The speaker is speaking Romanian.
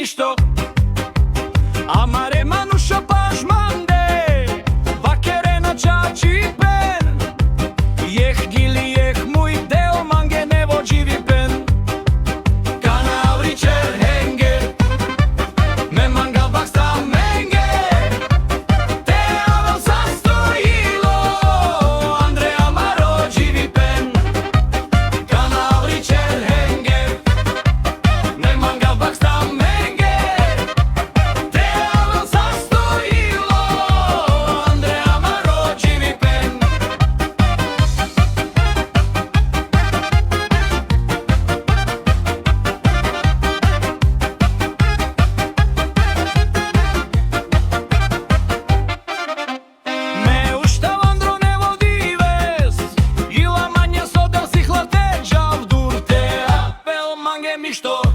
mișto. Amare manuscio pașmande Vacherena ceaci pen Jeh gili jeh mui deo mange nevo dživi pen Kana auričer henge Me manga baksta menge Te avel sastojilo Andrea Maro dživi pen Kana auričer henge Me manga baksta menge Mișto.